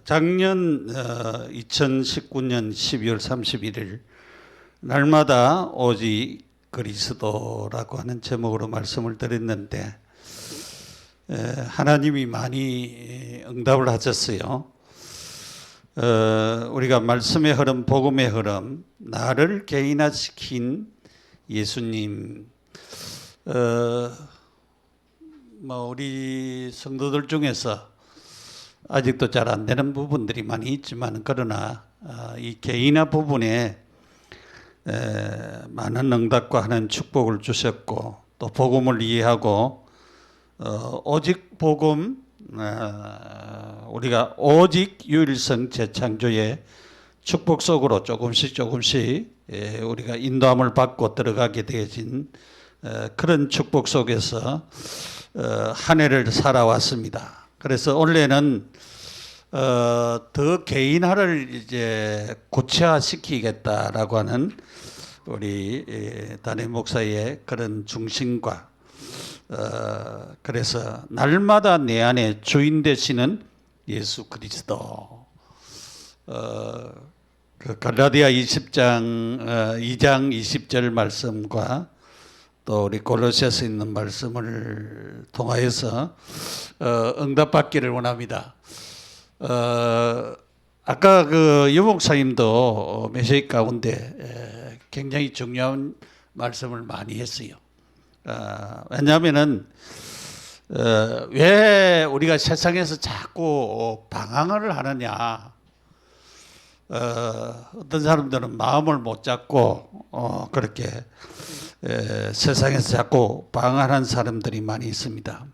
작년 2019년 12월 31일 날마다 오직 그리스도라고 하는 제목으로 말씀을 드렸는데 하나님이 많이 응답을 하셨어요. 우리가 말씀의 흐름, 복음의 흐름, 나를 개인화시킨 예수님. 우리 성도들 중에서 아직도 잘 안 되는 부분들이 많이 있지만 그러나 이 개인화 부분에 많은 응답과 하는 축복을 주셨고 또 복음을 이해하고 오직 복음, 우리가 오직 유일성 재창조의 축복 속으로 조금씩 우리가 인도함을 받고 들어가게 되어진 그런 축복 속에서 한 해를 살아왔습니다. 그래서 원래는 더 개인화를 이제 구체화시키겠다라고 하는 우리 담임 목사의 그런 중심과 그래서 날마다 내 안에 주인 되시는 예수 그리스도, 그 갈라디아 2장 20절 말씀과 또 우리 골로새서 있는 말씀을 통하여서 응답받기를 원합니다. 아까 그 유목사님도 메시지 가운데 굉장히 중요한 말씀을 많이 했어요. 왜냐하면은 왜 우리가 세상에서 자꾸 방황을 하느냐? 어떤 사람들은 마음을 못 잡고 그렇게 세상에서 자꾸 방황하는 사람들이 많이 있습니다.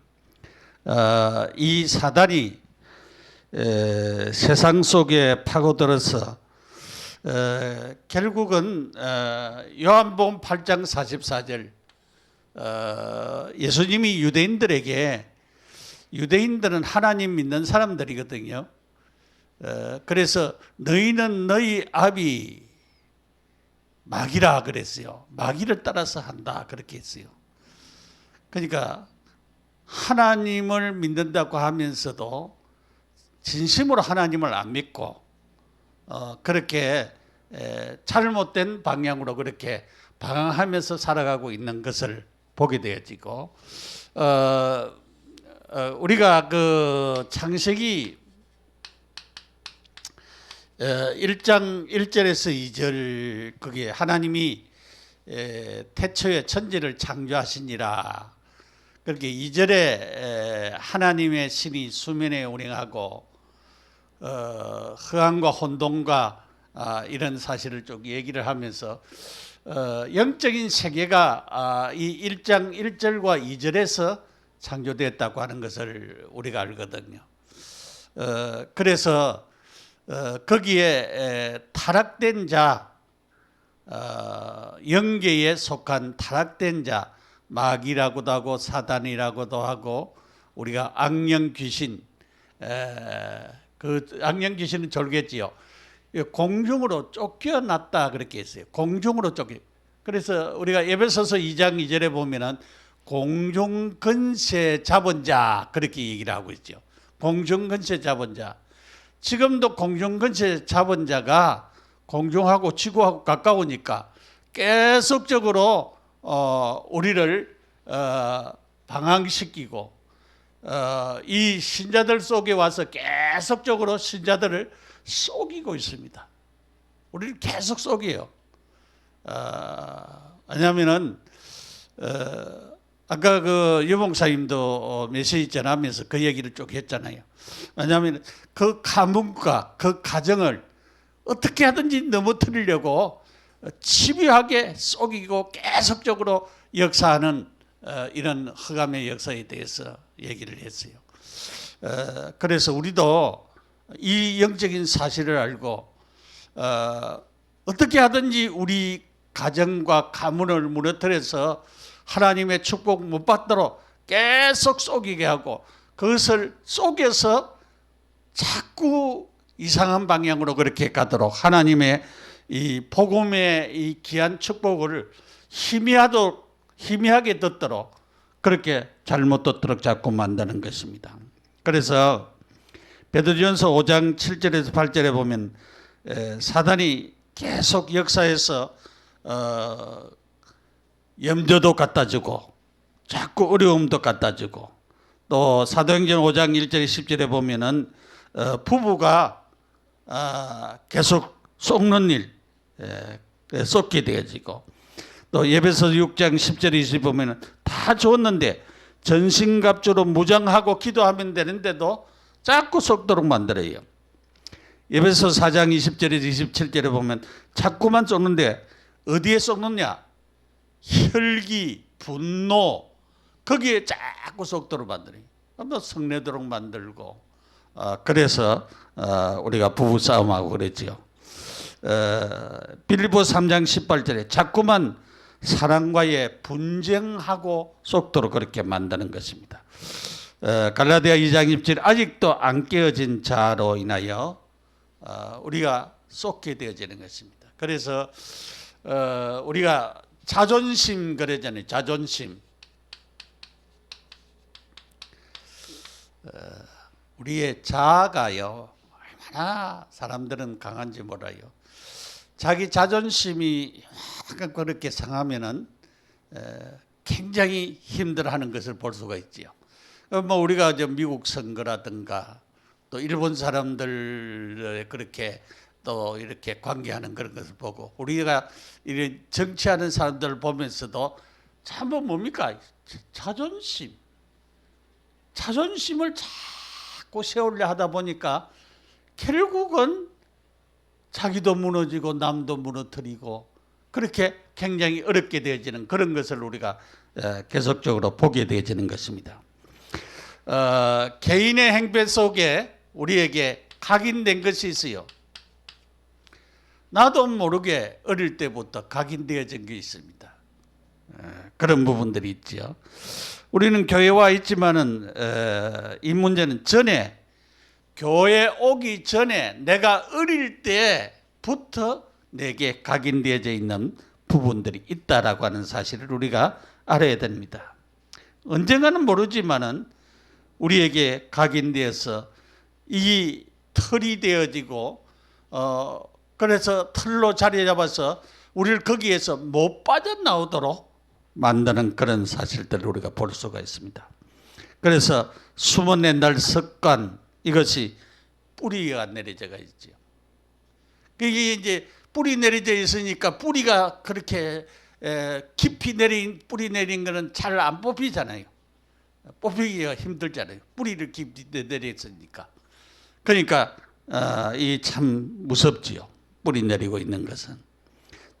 이 사단이 세상 속에 파고들어서 결국은 요한복음 8장 44절 예수님이 유대인들은 하나님 믿는 사람들이거든요. 그래서 너희는 너희 아비 마귀라 그랬어요. 마귀를 따라서 한다 그렇게 했어요. 그러니까 하나님을 믿는다고 하면서도 진심으로 하나님을 안 믿고 그렇게 잘못된 방향으로 그렇게 방황하면서 살아가고 있는 것을 보게 되어지고 우리가 그 창세기 1장 1절에서 2절 거기에 하나님이 태초에 천지를 창조하시니라. 그렇게 2절에 하나님의 신이 수면에 운행하고 흑암과 혼돈과 이런 사실을 쭉 얘기를 하면서 영적인 세계가 이 1장 1절과 2절에서 창조됐다고 하는 것을 우리가 알거든요. 그래서 거기에 타락된 자, 영계에 속한 타락된 자, 마귀라고도 하고 사단이라고도 하고 우리가 악령 귀신, 그 악령 귀신은 졸겠지요. 공중으로 쫓겨났다 그렇게 했어요. 공중으로 쫓겨. 그래서 우리가 에베소서 2장 2절에 보면은 공중 근세 잡은 자 그렇게 얘기를 하고 있죠. 공중 근세 잡은 자. 지금도 공중 근세 잡은 자가 공중하고 지구하고 가까우니까 계속적으로 우리를 방황시키고 이 신자들 속에 와서 계속적으로 신자들을 속이고 있습니다. 우리를 계속 속여요. 왜냐하면은 아까 그 유봉사님도 메시지 전하면서 그 얘기를 쭉 했잖아요. 왜냐하면 그 가문과 그 가정을 어떻게 하든지 넘어뜨리려고 집요하게 속이고 계속적으로 역사하는 이런 흑암의 역사에 대해서 얘기를 했어요. 그래서 우리도 이 영적인 사실을 알고 어떻게 하든지 우리 가정과 가문을 무너뜨려서 하나님의 축복 못 받도록 계속 속이게 하고 그것을 속여서 자꾸 이상한 방향으로 그렇게 가도록 하나님의 이 복음의 이 귀한 축복을 희미하게 듣도록 그렇게 잘못 듣도록 자꾸 만드는 것입니다. 그래서 베드로전서 5장 7절에서 8절에 보면 사단이 계속 역사에서 염려도 갖다 주고 자꾸 어려움도 갖다 주고, 또 사도행전 5장 1절 10절에 보면은 부부가 계속 속는 일, 쏟게 되어지고, 또 에베소 6장 10절 20절 보면은 다 좋았는데 전신갑주로 무장하고 기도하면 되는데도 자꾸 속도록 만들어요. 에베소 4장 20절에서 27절에 보면 자꾸만 쏟는데 어디에 쏟느냐? 혈기, 분노, 거기에 자꾸 속도를 만들어요. 뭐 성내도록 만들고, 그래서 우리가 부부싸움하고 그랬죠. 빌립보 3장 18절에 자꾸만 사랑과의 분쟁하고 속도로 그렇게 만드는 것입니다. 갈라디아 2장 20절 아직도 안 깨어진 자로 인하여 우리가 쏟게 되어지는 것입니다. 그래서 우리가 자존심 그러잖아요. 자존심. 우리의 자아가요, 얼마나 사람들은 강한지 몰라요. 자기 자존심이 약간 그렇게 상하면은 굉장히 힘들어하는 것을 볼 수가 있지요. 뭐 우리가 미국 선거라든가 또 일본 사람들 그렇게 또 이렇게 관계하는 그런 것을 보고, 우리가 이런 정치하는 사람들을 보면서도 참 뭡니까? 자존심을 자꾸 세우려 하다 보니까 결국은 자기도 무너지고 남도 무너뜨리고 그렇게 굉장히 어렵게 되어지는 그런 것을 우리가 계속적으로 보게 되어지는 것입니다. 개인의 행패 속에 우리에게 각인된 것이 있어요. 나도 모르게 어릴 때부터 각인되어진 게 있습니다. 그런 부분들이 있죠. 우리는 교회 와 있지만은 이 문제는 전에, 교회 오기 전에 내가 어릴 때부터 내게 각인되어져 있는 부분들이 있다라고 하는 사실을 우리가 알아야 됩니다. 언젠가는 모르지만은 우리에게 각인되어서 이 틀이 되어지고 그래서 틀로 자리 잡아서 우리를 거기에서 못 빠져나오도록 만드는 그런 사실들을 우리가 볼 수가 있습니다. 그래서 숨은 옛날 습관, 이것이 뿌리가 내려져 있죠. 그게 이제 뿌리 내려져 있으니까 뿌리가 그렇게 깊이 뿌리 내린 거는 잘 안 뽑히잖아요. 뽑히기가 힘들잖아요. 뿌리를 깊이 내려 있으니까. 그러니까 이 참 무섭지요. 뿌리 내리고 있는 것은.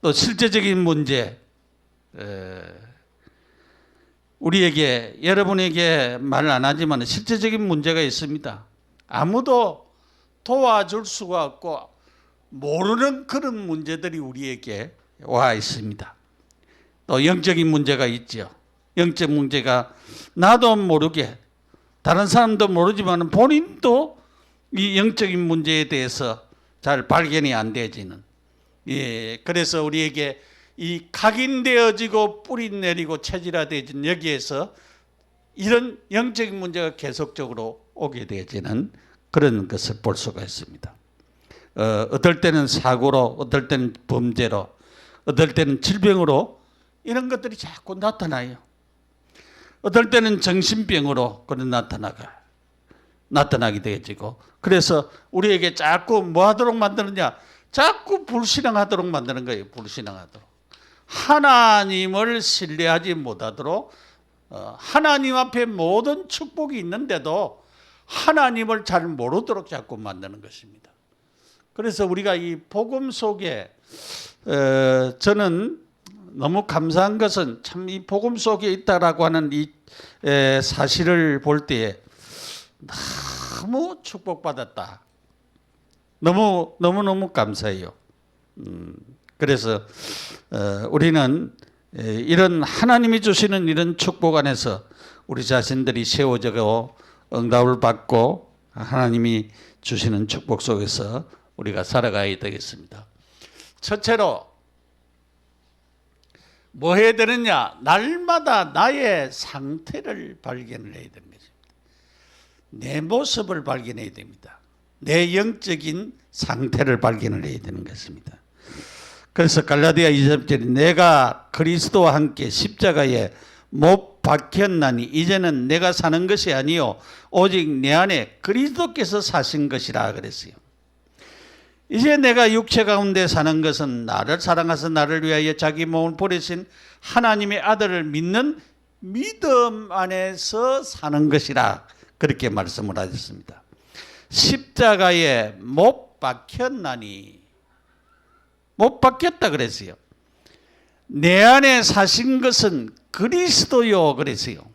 또 실제적인 문제, 우리에게, 여러분에게 말 안 하지만 실제적인 문제가 있습니다. 아무도 도와줄 수가 없고 모르는 그런 문제들이 우리에게 와 있습니다. 또 영적인 문제가 있죠. 영적 문제가 나도 모르게, 다른 사람도 모르지만 본인도 이 영적인 문제에 대해서 잘 발견이 안 되지는. 그래서 우리에게 이 각인되어지고 뿌리 내리고 체질화되어진 여기에서 이런 영적인 문제가 계속적으로 오게 되어지는 그런 것을 볼 수가 있습니다. 어떨 때는 사고로, 어떨 때는 범죄로, 어떨 때는 질병으로 이런 것들이 자꾸 나타나요. 어떨 때는 정신병으로 그런 나타나게 되어지고, 그래서 우리에게 자꾸 뭐 하도록 만드느냐? 자꾸 불신앙하도록 만드는 거예요. 불신앙하도록. 하나님을 신뢰하지 못하도록, 하나님 앞에 모든 축복이 있는데도 하나님을 잘 모르도록 자꾸 만드는 것입니다. 그래서 우리가 이 복음 속에 저는 너무 감사한 것은 참 이 복음 속에 있다라고 하는 이 사실을 볼 때에 너무 축복받았다. 너무 감사해요. 그래서 우리는 이런 하나님이 주시는 이런 축복 안에서 우리 자신들이 세워지고 응답을 받고 하나님이 주시는 축복 속에서 우리가 살아가야 되겠습니다. 첫째로 뭐 해야 되느냐? 날마다 나의 상태를 발견을 해야 되는 것입니다. 내 모습을 발견해야 됩니다. 내 영적인 상태를 발견을 해야 되는 것입니다. 그래서 갈라디아 2절에 내가 그리스도와 함께 십자가에 못 박혔나니 이제는 내가 사는 것이 아니요 오직 내 안에 그리스도께서 사신 것이라 그랬어요. 이제 내가 육체 가운데 사는 것은 나를 사랑하사 나를 위하여 자기 몸을 버리신 하나님의 아들을 믿는 믿음 안에서 사는 것이라 그렇게 말씀을 하셨습니다. 십자가에 못 박혔나니, 못 박혔다 그랬어요. 내 안에 사신 것은 그리스도요 그랬어요.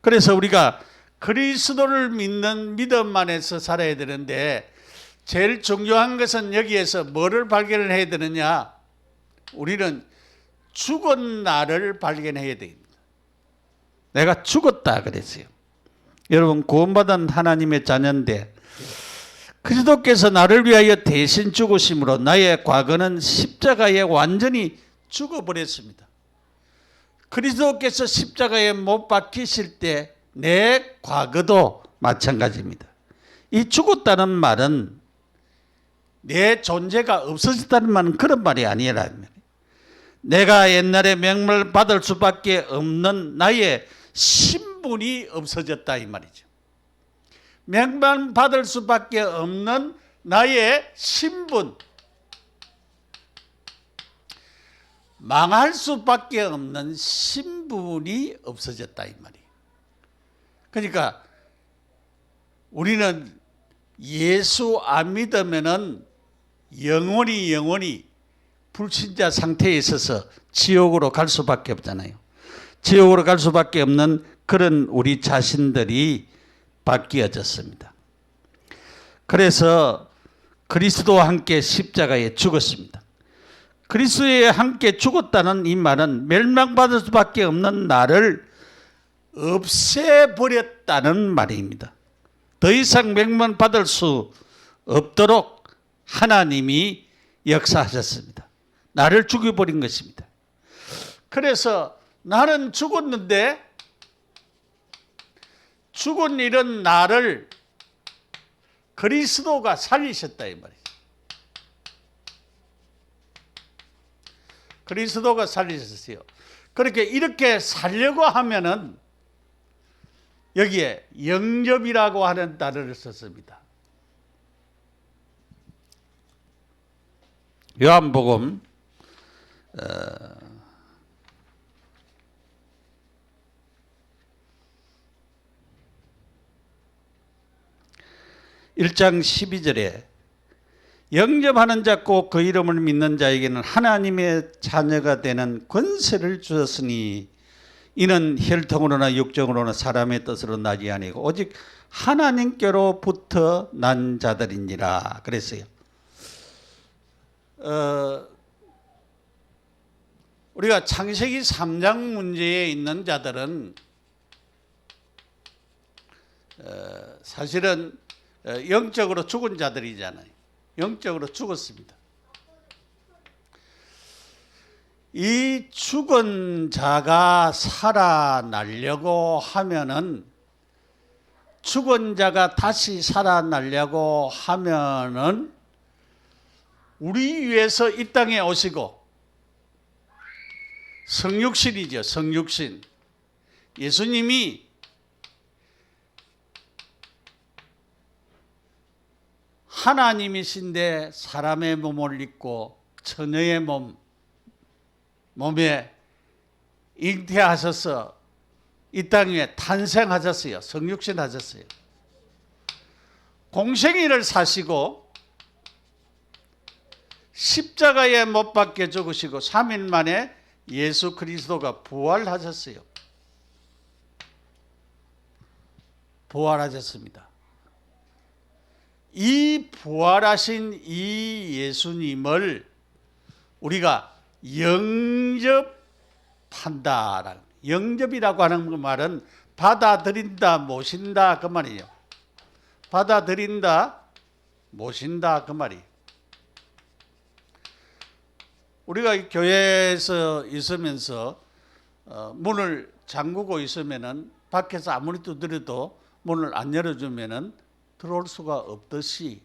그래서 우리가 그리스도를 믿는 믿음 안에서 살아야 되는데 제일 중요한 것은 여기에서 뭐를 발견을 해야 되느냐? 우리는 죽은 나를 발견해야 됩니다. 내가 죽었다 그랬어요. 여러분 구원받은 하나님의 자녀인데 그리스도께서 나를 위하여 대신 죽으심으로 나의 과거는 십자가에 완전히 죽어버렸습니다. 그리스도께서 십자가에 못 박히실 때 내 과거도 마찬가지입니다. 이 죽었다는 말은 내 존재가 없어졌다는 말은 그런 말이 아니라 내가 옛날에 명령을 받을 수밖에 없는 나의 신분이 없어졌다 이 말이죠. 명령 받을 수밖에 없는 나의 신분, 망할 수밖에 없는 신분이 없어졌다 이 말이에요. 그러니까 우리는 예수 안 믿으면은 영원히 불신자 상태에 있어서 지옥으로 갈 수밖에 없잖아요. 지옥으로 갈 수밖에 없는 그런 우리 자신들이 바뀌어졌습니다. 그래서 그리스도와 함께 십자가에 죽었습니다. 그리스도에 함께 죽었다는 이 말은 멸망받을 수밖에 없는 나를 없애버렸다는 말입니다. 더 이상 멸망받을 수 없도록 하나님이 역사하셨습니다. 나를 죽여버린 것입니다. 그래서 나는 죽었는데 죽은 이런 나를 그리스도가 살리셨다 이 말이에요. 그리스도가 살리셨어요. 그렇게 이렇게 살려고 하면은 여기에 영접이라고 하는 단어를 썼습니다. 요한복음 1장 12절에 영접하는 자 꼭 그 이름을 믿는 자에게는 하나님의 자녀가 되는 권세를 주었으니 이는 혈통으로나 육정으로나 사람의 뜻으로 나지 아니고 오직 하나님께로부터 난 자들이니라 그랬어요. 우리가 창세기 3장 문제에 있는 자들은 사실은 영적으로 죽은 자들이잖아요. 영적으로 죽었습니다. 이 죽은 자가 살아나려고 하면은 죽은 자가 다시 살아나려고 하면은 우리 위해서 이 땅에 오시고 성육신이죠. 성육신. 예수님이 하나님이신데 사람의 몸을 입고 처녀의 몸에 잉태하셔서 이 땅 위에 탄생하셨어요. 성육신 하셨어요. 공생애를 사시고 십자가에 못 박혀 죽으시고 3일 만에 예수 그리스도가 부활하셨어요. 부활하셨습니다. 이 부활하신 이 예수님을 우리가 영접한다. 영접이라고 하는 말은 받아들인다, 모신다 그 말이에요. 받아들인다, 모신다 그 말이에요. 우리가 교회에서 있으면서 문을 잠그고 있으면은 밖에서 아무리 두드려도 문을 안 열어주면은 들어올 수가 없듯이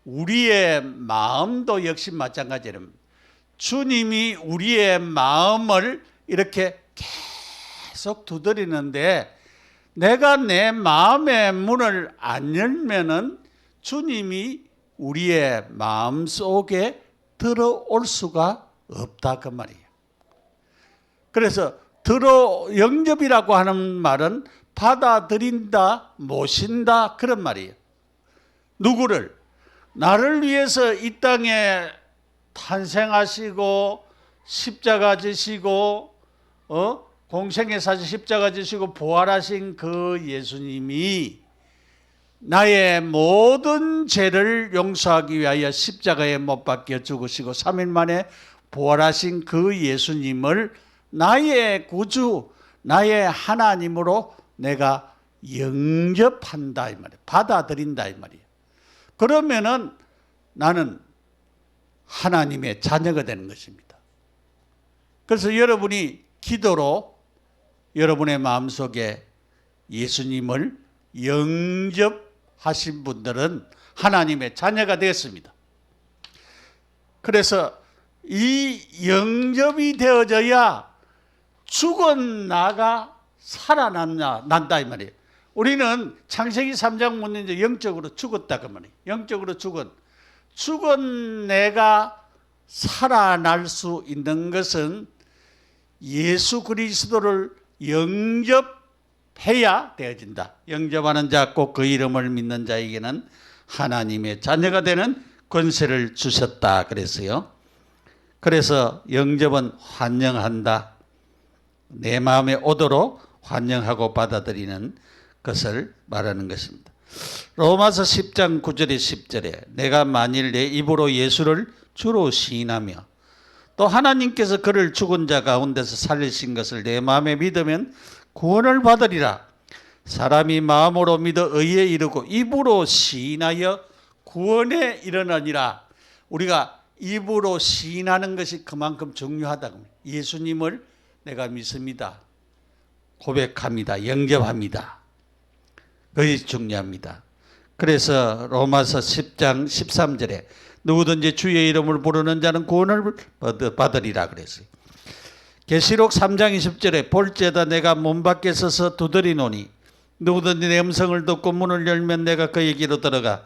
우리의 마음도 역시 마찬가지로 주님이 우리의 마음을 이렇게 계속 두드리는데 내가 내 마음의 문을 안 열면은 주님이 우리의 마음 속에 들어올 수가 없다 그 말이에요. 그래서 영접이라고 하는 말은 받아들인다, 모신다 그런 말이에요. 누구를? 나를 위해서 이 땅에 탄생하시고 십자가 지시고 공생의 사실 십자가 지시고 부활하신 그 예수님이 나의 모든 죄를 용서하기 위하여 십자가에 못 박혀 죽으시고 3일 만에 부활하신 그 예수님을 나의 구주, 나의 하나님으로 내가 영접한다 이 말이에요. 받아들인다 이 말이에요. 그러면은 나는 하나님의 자녀가 되는 것입니다. 그래서 여러분이 기도로 여러분의 마음속에 예수님을 영접하신 분들은 하나님의 자녀가 되었습니다. 그래서 이 영접이 되어져야 죽은 나가 살아난다 이 말이에요. 우리는 창세기 3장 보면 영적으로 죽었다 그 말이에요. 영적으로 죽은 내가 살아날 수 있는 것은 예수 그리스도를 영접해야 되어진다. 영접하는 자 꼭 그 이름을 믿는 자에게는 하나님의 자녀가 되는 권세를 주셨다 그랬어요. 그래서 영접은 환영한다. 내 마음에 오도록 환영하고 받아들이는 것을 말하는 것입니다. 로마서 10장 9절에 10절에 내가 만일 내 입으로 예수를 주로 시인하며 또 하나님께서 그를 죽은 자 가운데서 살리신 것을 내 마음에 믿으면 구원을 받으리라. 사람이 마음으로 믿어 의에 이르고 입으로 시인하여 구원에 이르느니라. 우리가 입으로 시인하는 것이 그만큼 중요하다고. 예수님을 내가 믿습니다. 고백합니다. 영접합니다. 그것이 중요합니다. 그래서 로마서 10장 13절에 누구든지 주의 이름을 부르는 자는 구원을 받으리라 그랬어요. 계시록 3장 20절에 볼지어다 내가 문 밖에 서서 두드리노니 누구든지 내 음성을 듣고 문을 열면 내가 그에게로 들어가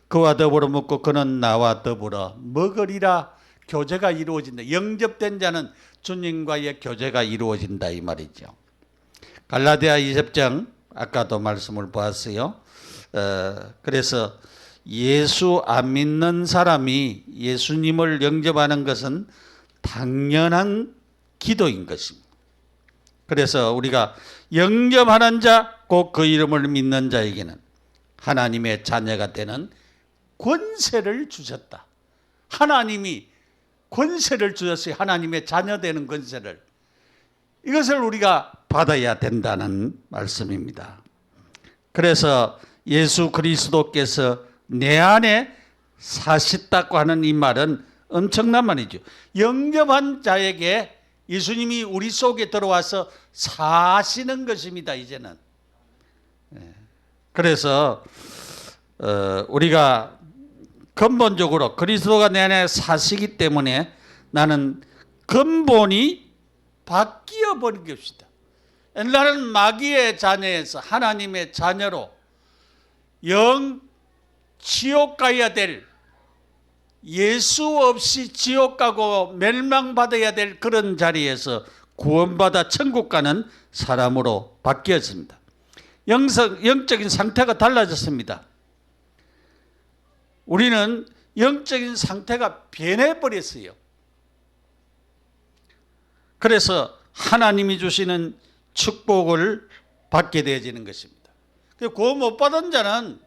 그와 더불어 묵고 그는 나와 더불어 먹으리라. 교제가 이루어진다. 영접된 자는 주님과의 교제가 이루어진다 이 말이죠. 갈라디아 20장 아까도 말씀을 보았어요. 그래서 예수 안 믿는 사람이 예수님을 영접하는 것은 당연한 기도인 것입니다. 그래서 우리가 영접하는 자, 꼭 그 이름을 믿는 자에게는 하나님의 자녀가 되는 권세를 주셨다. 하나님이 권세를 주셨어요. 하나님의 자녀 되는 권세를. 이것을 우리가 받아야 된다는 말씀입니다. 그래서 예수 그리스도께서 내 안에 사셨다고 하는 이 말은 엄청난 말이죠. 영접한 자에게 예수님이 우리 속에 들어와서 사시는 것입니다. 이제는. 그래서 우리가 근본적으로 그리스도가 내 안에 사시기 때문에 나는 근본이 바뀌어 버린 것이다. 나는 마귀의 자녀에서 하나님의 자녀로 지옥 가야 될, 예수 없이 지옥 가고 멸망받아야 될 그런 자리에서 구원받아 천국 가는 사람으로 바뀌었습니다. 영적인 상태가 달라졌습니다. 우리는 영적인 상태가 변해버렸어요. 그래서 하나님이 주시는 축복을 받게 되어지는 것입니다. 구원 못 받은 자는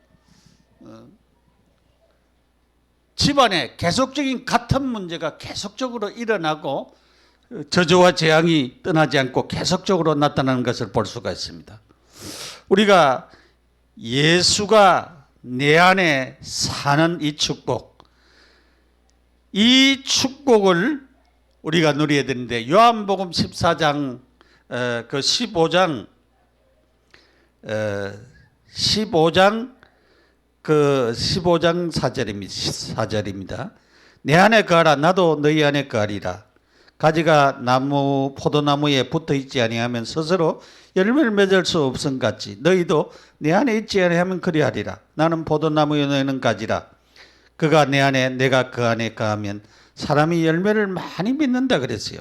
집안에 계속적인 같은 문제가 계속적으로 일어나고 저주와 재앙이 떠나지 않고 계속적으로 나타나는 것을 볼 수가 있습니다. 우리가 예수가 내 안에 사는 이 축복을 우리가 누려야 되는데 요한복음 14장 그 15장 그 15장 4절입니다. 내 안에 거하라 나도 너희 안에 거하리라. 가지가 나무 포도나무에 붙어 있지 아니하면 스스로 열매를 맺을 수 없음 같이 너희도 내 안에 있지 아니하면 그리하리라. 나는 포도나무에 너희는 가지라. 그가 내 안에 내가 그 안에 거하면 사람이 열매를 많이 맺는다 그랬어요.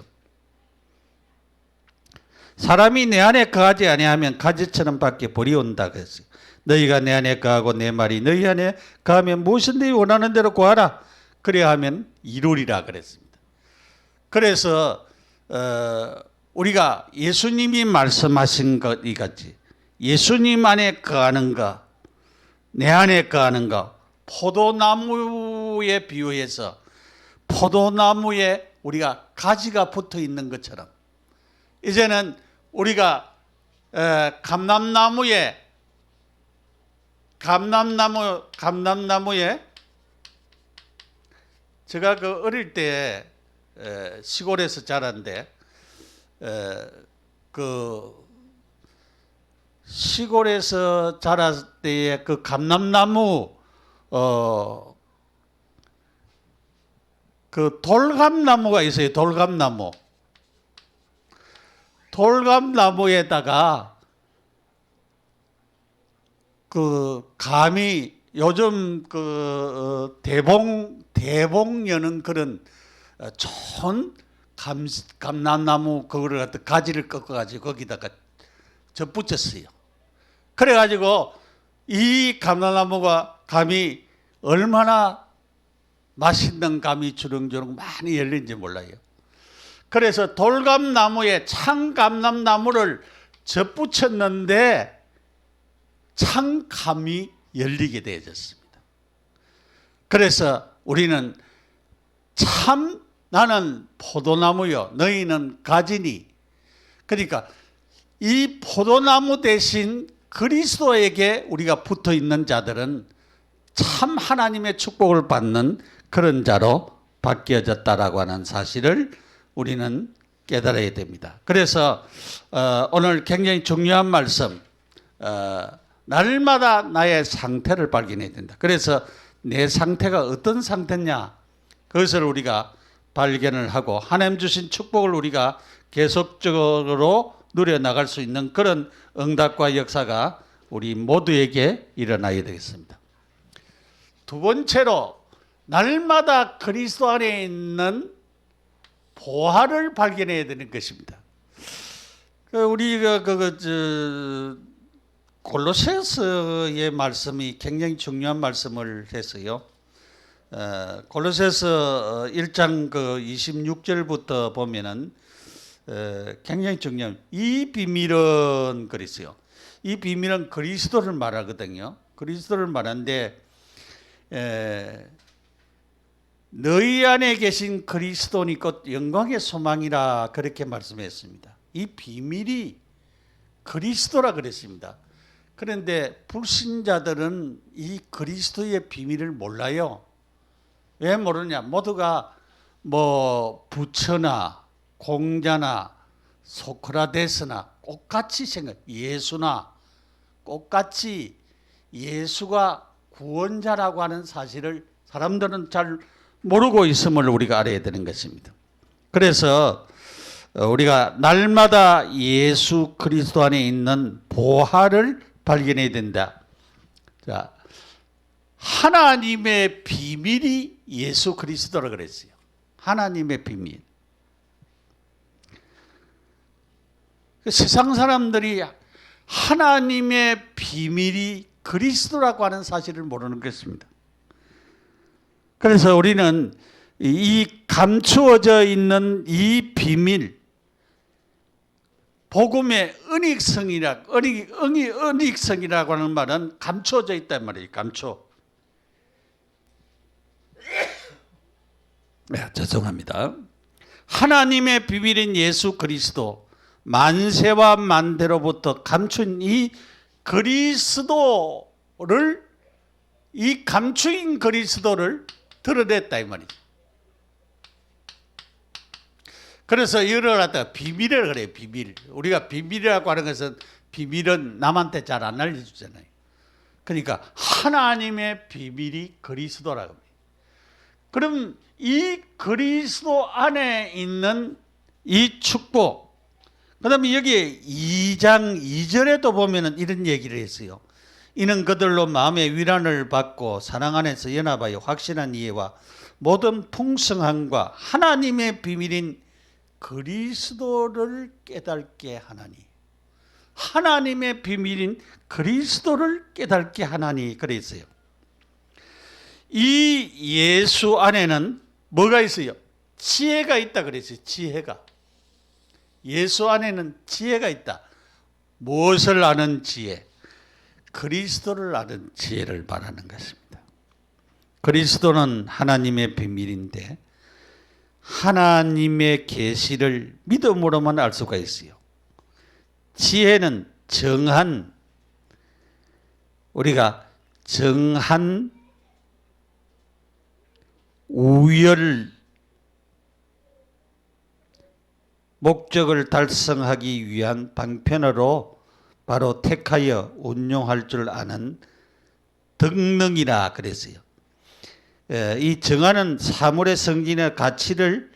사람이 내 안에 거하지 아니하면 가지처럼 밖에 벌이 온다 그랬어요. 너희가 내 안에 거하고 내 말이 너희 안에 거하면 무엇이든지 원하는 대로 구하라. 그래야 하면 이루리라 그랬습니다. 그래서 우리가 예수님이 말씀하신 것 이같이 예수님 안에 거하는 것, 내 안에 거하는 것, 포도나무에 비유해서 포도나무에 우리가 가지가 붙어 있는 것처럼 이제는 우리가 감람나무에 제가 그 어릴 때 시골에서 자랐는데 그 시골에서 자랐을 때의 그 감람나무 그 돌감나무가 있어요. 돌감나무에다가 그 감이 요즘 그 대봉 여는 그런 좋은 감람나무 그거를 갖다 가지를 꺾어가지고 거기다가 접붙였어요. 그래가지고 이 감이 얼마나 맛있는 감이 주렁주렁 많이 열린지 몰라요. 그래서 돌감나무에 참감람나무를 접붙였는데 참감이 열리게 되어졌습니다. 그래서 우리는 참 나는 포도나무요 너희는 가지니, 그러니까 이 포도나무 대신 그리스도에게 우리가 붙어 있는 자들은 참 하나님의 축복을 받는 그런 자로 바뀌어졌다라고 하는 사실을 우리는 깨달아야 됩니다. 그래서 오늘 굉장히 중요한 말씀, 날마다 나의 상태를 발견해야 된다. 그래서 내 상태가 어떤 상태냐, 그것을 우리가 발견을 하고 하나님 주신 축복을 우리가 계속적으로 누려나갈 수 있는 그런 응답과 역사가 우리 모두에게 일어나야 되겠습니다. 두 번째로 날마다 그리스도 안에 있는 보화를 발견해야 되는 것입니다. 우리가 골로새서의 말씀이 굉장히 중요한 말씀을 했어요. 골로새서 1장 26절부터 보면은 굉장히 중요한 이 비밀은 그랬어요. 이 비밀은 그리스도를 말하거든요. 그리스도를 말하는데 너희 안에 계신 그리스도니 곧 영광의 소망이라 그렇게 말씀했습니다. 이 비밀이 그리스도라 그랬습니다. 그런데 불신자들은 이 그리스도의 비밀을 몰라요. 왜 모르냐? 모두가 뭐 부처나 공자나 소크라테스나 똑같이 예수나 똑같이 예수가 구원자라고 하는 사실을 사람들은 잘 모르고 있음을 우리가 알아야 되는 것입니다. 그래서 우리가 날마다 예수 그리스도 안에 있는 보화를 발견해야 된다. 자, 하나님의 비밀이 예수 그리스도라 그랬어요. 하나님의 비밀. 세상 사람들이 하나님의 비밀이 그리스도라고 하는 사실을 모르는 것입니다. 그래서 우리는 이 감추어져 있는 이 비밀, 복음의 은익성이라고 하는 말은 감추어져 있단 말이에요. 죄송합니다. 하나님의 비밀인 예수 그리스도, 만세와 만대로부터 감춘 이 그리스도를, 이 감추인 그리스도를 드러냈다 이 말이죠. 그래서 이걸 갖다가 비밀을 그래요. 비밀. 우리가 비밀이라고 하는 것은 비밀은 남한테 잘 안 알려주잖아요. 그러니까 하나님의 비밀이 그리스도라고 합니다. 그럼 이 그리스도 안에 있는 이 축복, 그 다음에 여기에 2장 2절에도 보면은 이런 얘기를 했어요. 이는 그들로 마음의 위안을 받고 사랑 안에서 연합하여 확신한 이해와 모든 풍성함과 하나님의 비밀인 그리스도를 깨닫게 하나니. 하나님의 비밀인 그리스도를 깨닫게 하나니 그랬어요. 이 예수 안에는 뭐가 있어요? 지혜가 있다 그랬어요. 지혜가. 예수 안에는 지혜가 있다. 무엇을 아는 지혜? 그리스도를 아는 지혜를 말하는 것입니다. 그리스도는 하나님의 비밀인데 하나님의 계시를 믿음으로만 알 수가 있어요. 지혜는 정한, 우리가 정한 우열 목적을 달성하기 위한 방편으로 바로 택하여 운용할 줄 아는 덕능이라 그랬어요. 이 정하는 사물의 성질의 가치를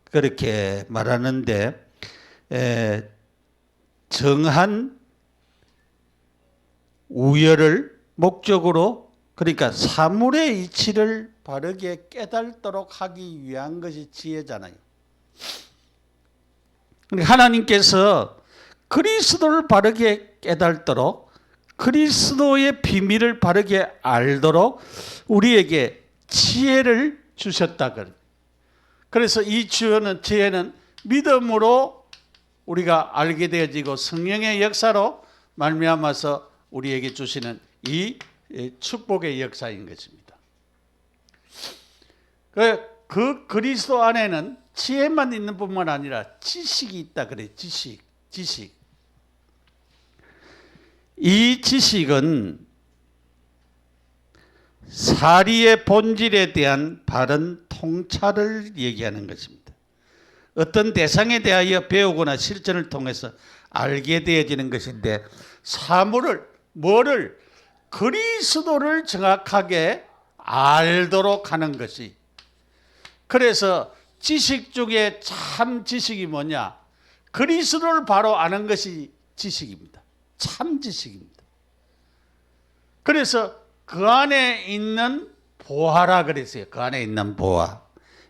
그렇게 말하는데 정한 우열을 목적으로, 그러니까 사물의 이치를 바르게 깨닫도록 하기 위한 것이 지혜잖아요. 하나님께서 그리스도를 바르게 깨닫도록, 그리스도의 비밀을 바르게 알도록 우리에게 지혜를 주셨다. 그래서 이 지혜는 믿음으로 우리가 알게 되어지고 성령의 역사로 말미암아서 우리에게 주시는 이 축복의 역사인 것입니다. 그 그리스도 안에는 지혜만 있는 뿐만 아니라 지식이 있다 그래. 지식. 이 지식은 사리의 본질에 대한 바른 통찰을 얘기하는 것입니다. 어떤 대상에 대하여 배우거나 실천을 통해서 알게 되어지는 것인데, 뭐를 그리스도를 정확하게 알도록 하는 것이. 그래서 지식 중에 참 지식이 뭐냐? 그리스도를 바로 아는 것이 지식입니다. 참 지식입니다. 그래서 그 안에 있는 보화라 그랬어요. 그 안에 있는 보화.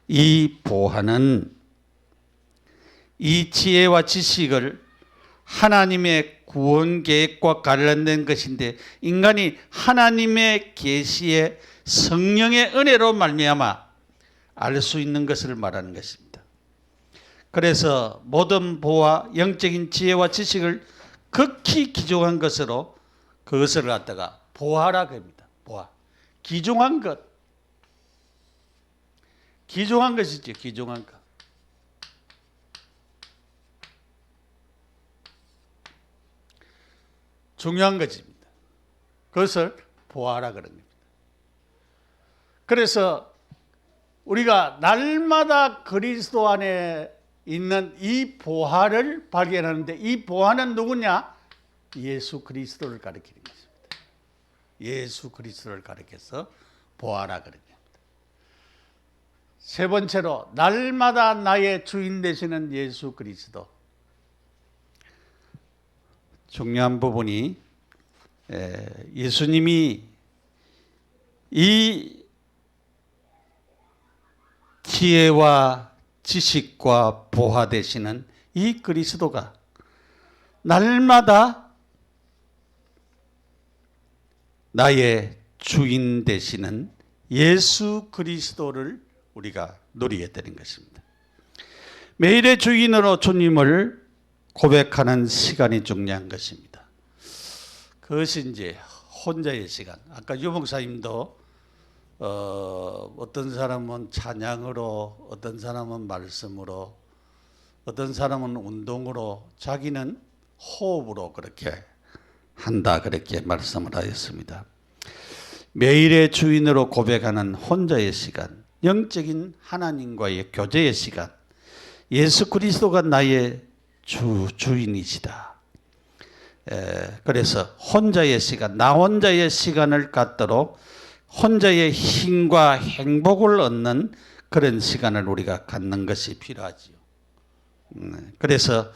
이 보화는 이 지혜와 지식을 하나님의 구원 계획과 관련된 것인데, 인간이 하나님의 계시의 성령의 은혜로 말미암아 알 수 있는 것을 말하는 것입니다. 그래서 모든 보화, 영적인 지혜와 지식을 극히 귀중한 것으로 그것을 갖다가 보화라고 합니다. 보화. 귀중한 것. 귀중한 것이죠. 귀중한 것. 중요한 것입니다. 그것을 보화라 그런 겁니다. 그래서 우리가 날마다 그리스도 안에 있는 이 보화를 발견하는데, 이 보화는 누구냐? 예수 그리스도를 가리키는 것입니다. 예수 그리스도를 가리켜서 보화라 그런 겁니다. 세 번째로, 날마다 나의 주인 되시는 예수 그리스도. 중요한 부분이 예수님이 이 지혜와 지식과 보화 되시는 이 그리스도가 날마다 나의 주인 되시는 예수 그리스도를 우리가 누리게 되는 것입니다. 매일의 주인으로 주님을 고백하는 시간이 중요한 것입니다. 그것이 이제 혼자의 시간. 아까 유 목사님도 어떤 사람은 찬양으로, 어떤 사람은 말씀으로, 어떤 사람은 운동으로, 자기는 호흡으로 그렇게 한다, 그렇게 말씀을 하였습니다. 매일의 주인으로 고백하는 혼자의 시간, 영적인 하나님과의 교제의 시간, 예수 그리스도가 나의 주인이시다. 그래서 혼자의 시간, 나 혼자의 시간을 갖도록 혼자의 힘과 행복을 얻는 그런 시간을 우리가 갖는 것이 필요하지요. 그래서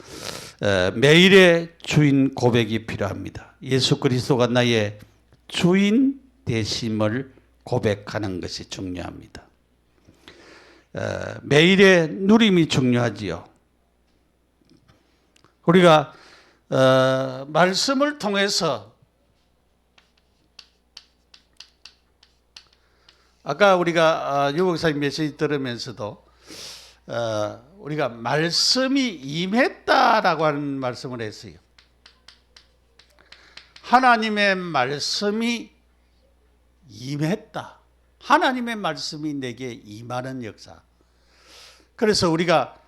매일의 주인 고백이 필요합니다. 예수 그리스도가 나의 주인 되심을 고백하는 것이 중요합니다. 매일의 누림이 중요하지요. 우리가 말씀을 통해서 아까 우리가 유 목사님 메시지 들으면서도 우리가 말씀이 임했다라고 하는 말씀을 했어요. 하나님의 말씀이 임했다. 하나님의 말씀이 내게 임하는 역사. 그래서 우리가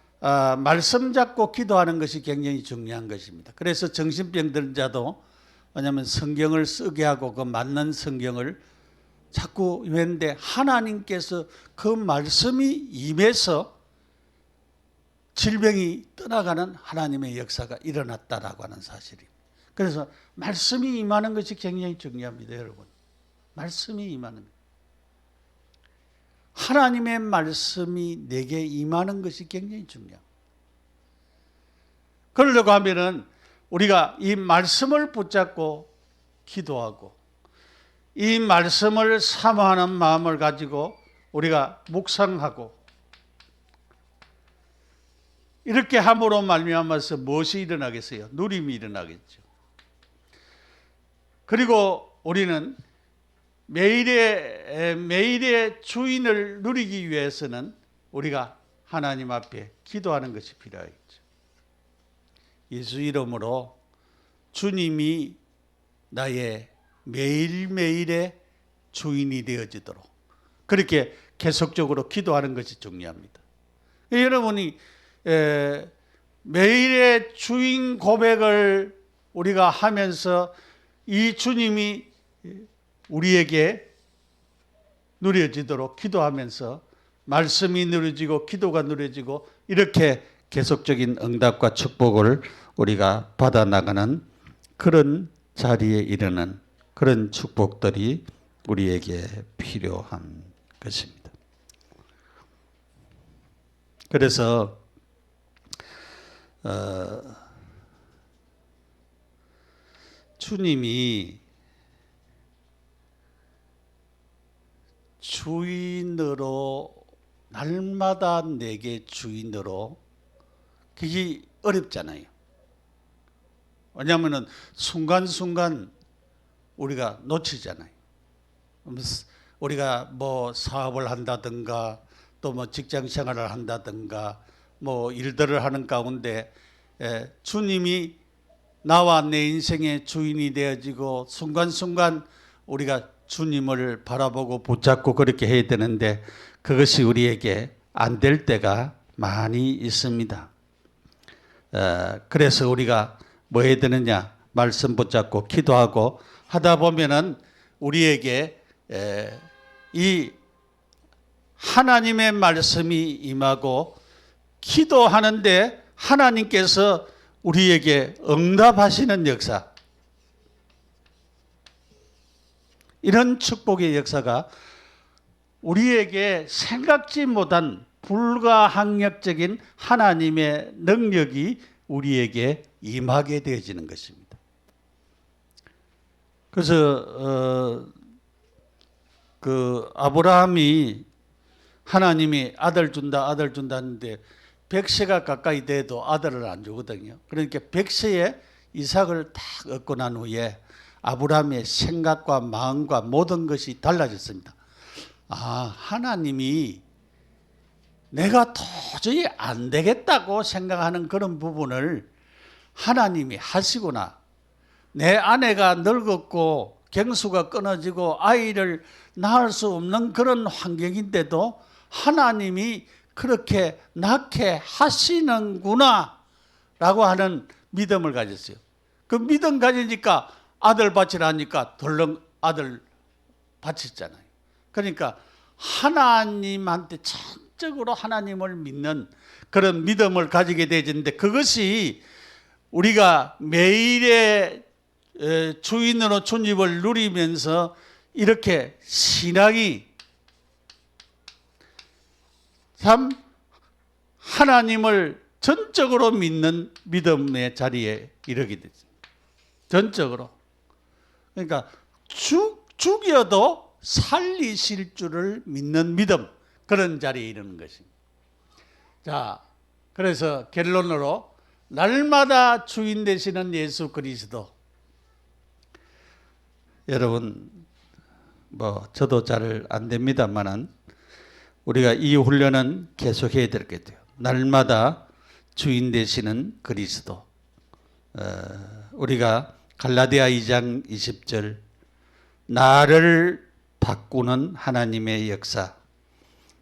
말씀 잡고 기도하는 것이 굉장히 중요한 것입니다. 그래서 정신병 자도 왜냐하면 성경을 쓰게 하고 그 맞는 성경을 자꾸 외는데 하나님께서 그 말씀이 임해서 질병이 떠나가는 하나님의 역사가 일어났다라고 하는 사실입니다. 그래서 말씀이 임하는 것이 굉장히 중요합니다, 여러분. 말씀이 임하는 것. 하나님의 말씀이 내게 임하는 것이 굉장히 중요합니다. 그러려고 하면은 우리가 이 말씀을 붙잡고 기도하고 이 말씀을 사모하는 마음을 가지고 우리가 묵상하고 이렇게 함으로 말미암아서 무엇이 일어나겠어요? 누림이 일어나겠죠. 그리고 우리는 매일의 주인을 누리기 위해서는 우리가 하나님 앞에 기도하는 것이 필요하겠죠. 예수 이름으로 주님이 나의 매일매일의 주인이 되어지도록 그렇게 계속적으로 기도하는 것이 중요합니다. 여러분이 매일의 주인 고백을 우리가 하면서 이 주님이 우리에게 누려지도록 기도하면서 말씀이 누려지고 기도가 누려지고 이렇게 계속적인 응답과 축복을 우리가 받아나가는 그런 자리에 이르는 그런 축복들이 우리에게 필요한 것입니다. 그래서 주님이 주인으로 날마다 내게 주인으로 그게 어렵잖아요. 왜냐하면 순간순간 우리가 놓치잖아요. 우리가 뭐 사업을 한다든가 또 뭐 직장 생활을 한다든가 뭐 일들을 하는 가운데 주님이 나와 내 인생의 주인이 되어지고 순간순간 우리가 주님을 바라보고 붙잡고 그렇게 해야 되는데 그것이 우리에게 안 될 때가 많이 있습니다. 그래서 우리가 뭐 해야 되느냐? 말씀 붙잡고 기도하고 하다 보면은 우리에게 이 하나님의 말씀이 임하고 기도하는데 하나님께서 우리에게 응답하시는 역사, 이런 축복의 역사가 우리에게 생각지 못한 불가항력적인 하나님의 능력이 우리에게 임하게 되어지는 것입니다. 그래서 그 아브라함이 하나님이 아들 준다 하는데 100세가 가까이 돼도 아들을 안 주거든요. 그러니까 100세에 이삭을 딱 얻고 난 후에 아브라함의 생각과 마음과 모든 것이 달라졌습니다. 하나님이 내가 도저히 안 되겠다고 생각하는 그런 부분을 하나님이 하시구나. 내 아내가 늙었고 경수가 끊어지고 아이를 낳을 수 없는 그런 환경인데도 하나님이 그렇게 낳게 하시는구나 라고 하는 믿음을 가졌어요. 그 믿음 가지니까 아들 바치라니까 덜렁 아들 바쳤잖아요. 그러니까 하나님한테 전적으로 하나님을 믿는 그런 믿음을 가지게 되는데 그것이 우리가 매일의 주인으로 존립을 누리면서 이렇게 신앙이 참 하나님을 전적으로 믿는 믿음의 자리에 이르게 됐습니다. 전적으로. 그러니까 죽여도 살리실 줄을 믿는 믿음, 그런 자리에 이르는 것입니다. 자, 그래서 결론으로 날마다 주인 되시는 예수 그리스도. 여러분, 저도 잘 안 됩니다만은 우리가 이 훈련은 계속해야 되겠죠. 날마다 주인 되시는 그리스도. 우리가 갈라디아 2장 20절, 나를 바꾸는 하나님의 역사.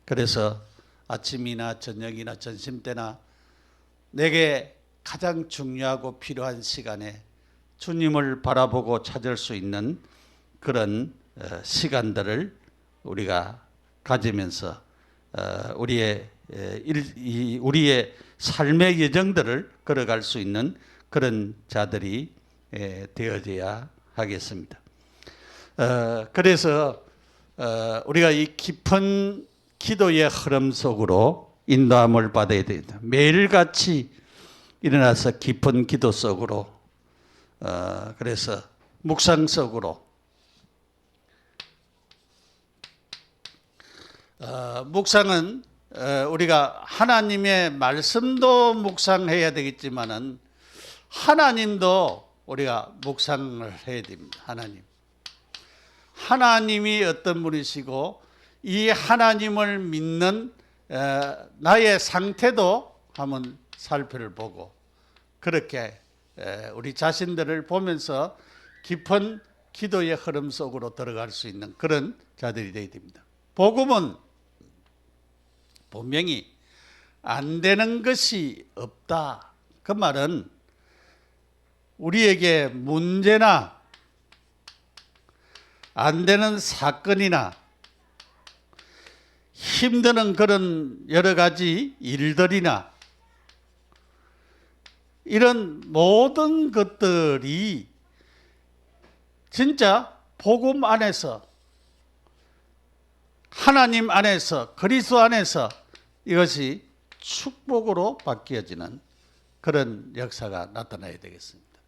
그래서 아침이나 저녁이나 점심때나 내게 가장 중요하고 필요한 시간에 주님을 바라보고 찾을 수 있는 그런 시간들을 우리가 가지면서 우리의 삶의 여정들을 걸어갈 수 있는 그런 자들이 되어져야 하겠습니다. 그래서 우리가 이 깊은 기도의 흐름 속으로 인도함을 받아야 됩니다. 매일같이 일어나서 깊은 기도 속으로, 그래서 묵상 속으로, 묵상은 우리가 하나님의 말씀도 묵상해야 되겠지만은 하나님도 우리가 묵상을 해야 됩니다. 하나님이 어떤 분이시고 이 하나님을 믿는 나의 상태도 한번 살펴보고, 그렇게 우리 자신들을 보면서 깊은 기도의 흐름 속으로 들어갈 수 있는 그런 자들이 되어야 됩니다. 복음은 분명히 안 되는 것이 없다. 그 말은 우리에게 문제나 안 되는 사건이나 힘드는 그런 여러 가지 일들이나 이런 모든 것들이 진짜 복음 안에서, 하나님 안에서, 그리스도 안에서 이것이 축복으로 바뀌어지는 그런 역사가 나타나야 되겠습니다.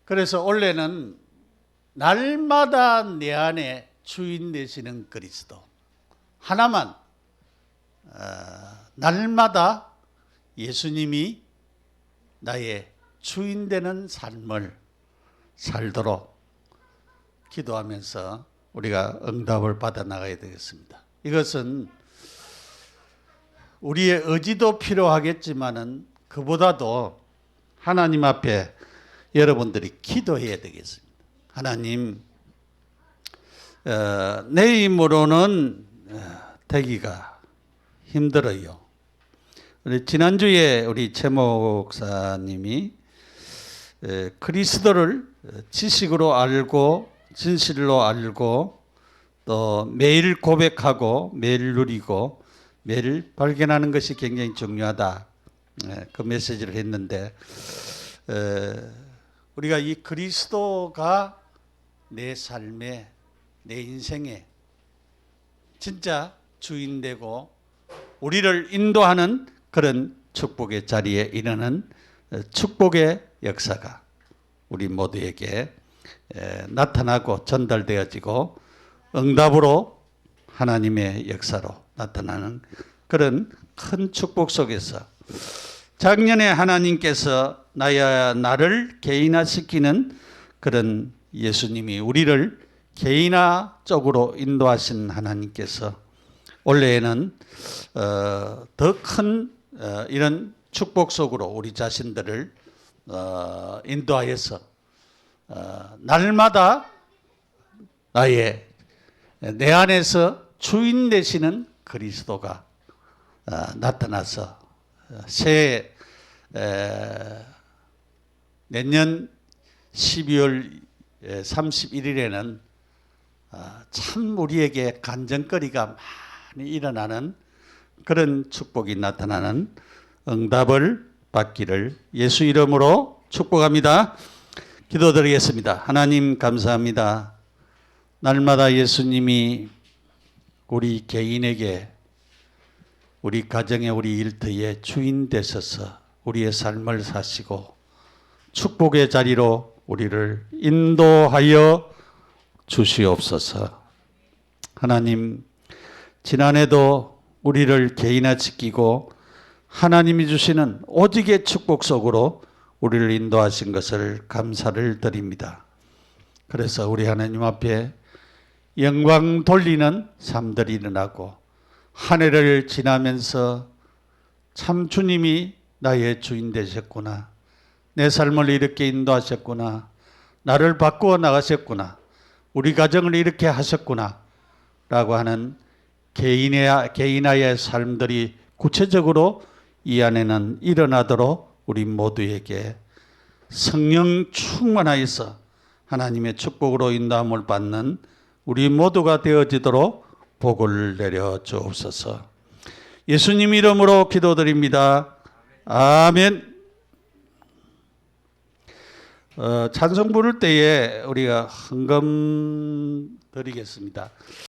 그래서 원래는 날마다 내 안에 주인 되시는 그리스도 하나만, 날마다 예수님이 나의 주인 되는 삶을 살도록 기도하면서 우리가 응답을 받아 나가야 되겠습니다. 이것은 우리의 의지도 필요하겠지만은 그보다도 하나님 앞에 여러분들이 기도해야 되겠습니다. 하나님, 내 힘으로는 되기가 힘들어요. 지난주에 우리 최 목사님이 그리스도를 지식으로 알고 진실로 알고 또 매일 고백하고 매일 누리고 매일 발견하는 것이 굉장히 중요하다, 그 메시지를 했는데, 우리가 이 그리스도가 내 삶에, 내 인생에 진짜 주인되고 우리를 인도하는 그런 축복의 자리에 이르는 축복의 역사가 우리 모두에게 나타나고 전달되어지고 응답으로 하나님의 역사로 나타나는 그런 큰 축복 속에서 작년에 하나님께서 나를 개인화시키는 그런 예수님이 우리를 개인화적으로 인도하신 하나님께서 올해에는 더 큰 이런 축복 속으로 우리 자신들을 인도하여서 날마다 내 안에서 주인 되시는 그리스도가 나타나서 새해 내년 12월 31일에는 참 우리에게 간증거리가 많이 일어나는 그런 축복이 나타나는 응답을 받기를 예수 이름으로 축복합니다. 기도드리겠습니다. 하나님 감사합니다. 날마다 예수님이 우리 개인에게, 우리 가정의, 우리 일터의 주인 되셔서 우리의 삶을 사시고 축복의 자리로 우리를 인도하여 주시옵소서. 하나님, 지난해도 우리를 개인화시키고 하나님이 주시는 오직의 축복 속으로 우리를 인도하신 것을 감사를 드립니다. 그래서 우리 하나님 앞에 영광 돌리는 삶들이 일어나고 한 해를 지나면서 참 주님이 나의 주인 되셨구나, 내 삶을 이렇게 인도하셨구나, 나를 바꾸어 나가셨구나, 우리 가정을 이렇게 하셨구나 라고 하는 개인의 삶들이 구체적으로 이 안에는 일어나도록 우리 모두에게 성령 충만하여서 하나님의 축복으로 인도함을 받는 우리 모두가 되어지도록 복을 내려 주옵소서. 예수님 이름으로 기도드립니다. 아멘. 찬송 부를 때에 우리가 헌금 드리겠습니다.